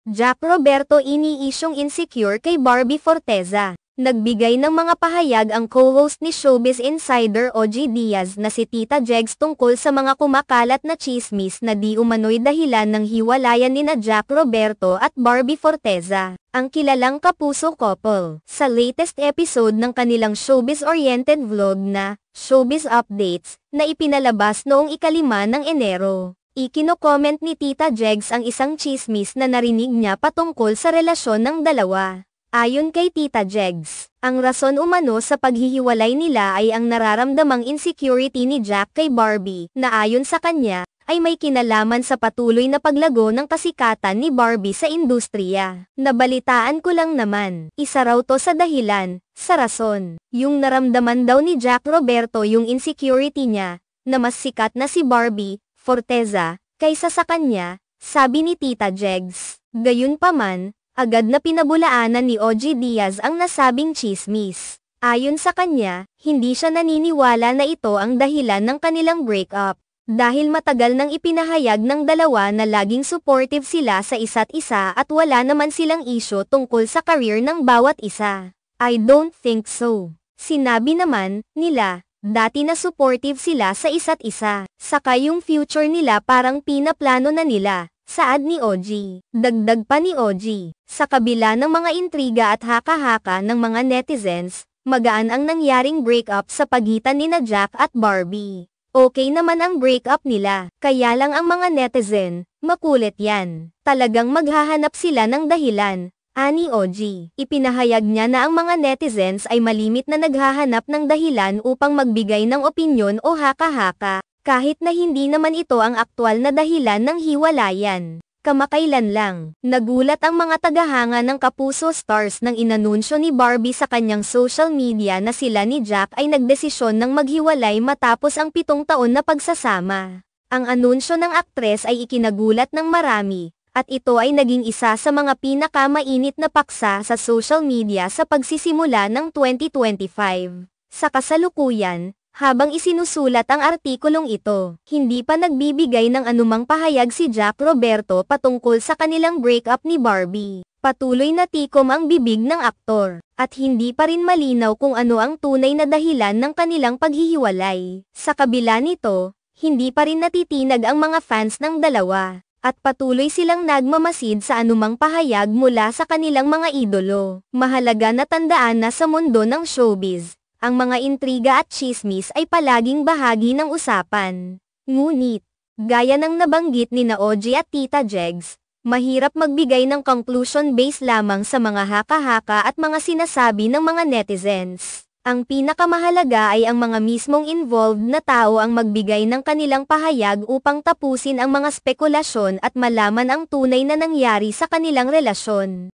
Jack Roberto iniisyong insecure kay Barbie Forteza. Nagbigay ng mga pahayag ang co-host ni Showbiz Insider OG Diaz na si Tita Jegs tungkol sa mga kumakalat na tsismis na di umano'y dahilan ng hiwalayan nina Jack Roberto at Barbie Forteza, ang kilalang kapuso couple. Sa latest episode ng kanilang showbiz-oriented vlog na Showbiz Updates, na ipinalabas noong 5 ng Enero. Ikino-comment ni Tita Jegs ang isang tsismis na narinig niya patungkol sa relasyon ng dalawa. Ayon kay Tita Jegs, ang rason umano sa paghihiwalay nila ay ang nararamdamang insecurity ni Jack kay Barbie, na ayon sa kanya, ay may kinalaman sa patuloy na paglago ng kasikatan ni Barbie sa industriya. Nabalitaan ko lang naman, isa raw to sa dahilan, sa rason. Yung naramdaman daw ni Jack Roberto yung insecurity niya, na mas sikat na si Barbie Forteza kaysa sa kanya, sabi ni Tita Jegs. Gayunpaman, agad na pinabulaanan ni OG Diaz ang nasabing tsismis. Ayon sa kanya, hindi siya naniniwala na ito ang dahilan ng kanilang breakup, dahil matagal nang ipinahayag ng dalawa na laging supportive sila sa isa't isa at wala naman silang isyu tungkol sa career ng bawat isa. I don't think so. Sinabi naman nila, dati na supportive sila sa isa't isa, saka yung future nila parang pinaplano na nila. Saad ni OG. Dagdag pa ni OG, sa kabila ng mga intriga at haka-haka ng mga netizens, magaan ang nangyaring breakup sa pagitan nina Jack at Barbie. Okay naman ang breakup nila, kaya lang ang mga netizen, makulit yan. Talagang maghahanap sila ng dahilan, ani OG. Ipinahayag niya na ang mga netizens ay malimit na naghahanap ng dahilan upang magbigay ng opinyon o haka-haka. Kahit na hindi naman ito ang aktwal na dahilan ng hiwalayan. Kamakailan lang, nagulat ang mga tagahanga ng Kapuso Stars nang inanunsyo ni Barbie sa kanyang social media na sila ni Jack ay nagdesisyon ng maghiwalay matapos ang 7 taon na pagsasama. Ang anunsyo ng aktres ay ikinagulat ng marami, at ito ay naging isa sa mga pinakamainit na paksa sa social media sa pagsisimula ng 2025. Sa kasalukuyan, habang isinusulat ang artikulong ito, hindi pa nagbibigay ng anumang pahayag si Jack Roberto patungkol sa kanilang breakup ni Barbie. Patuloy na tikom ang bibig ng aktor, at hindi pa rin malinaw kung ano ang tunay na dahilan ng kanilang paghihiwalay. Sa kabila nito, hindi pa rin natitinag ang mga fans ng dalawa, at patuloy silang nagmamasid sa anumang pahayag mula sa kanilang mga idolo. Mahalaga na tandaan na sa mundo ng showbiz, ang mga intriga at tsismis ay palaging bahagi ng usapan. Ngunit, gaya ng nabanggit ni OG at Tita Jegs, mahirap magbigay ng conclusion based lamang sa mga haka-haka at mga sinasabi ng mga netizens. Ang pinakamahalaga ay ang mga mismong involved na tao ang magbigay ng kanilang pahayag upang tapusin ang mga spekulasyon at malaman ang tunay na nangyari sa kanilang relasyon.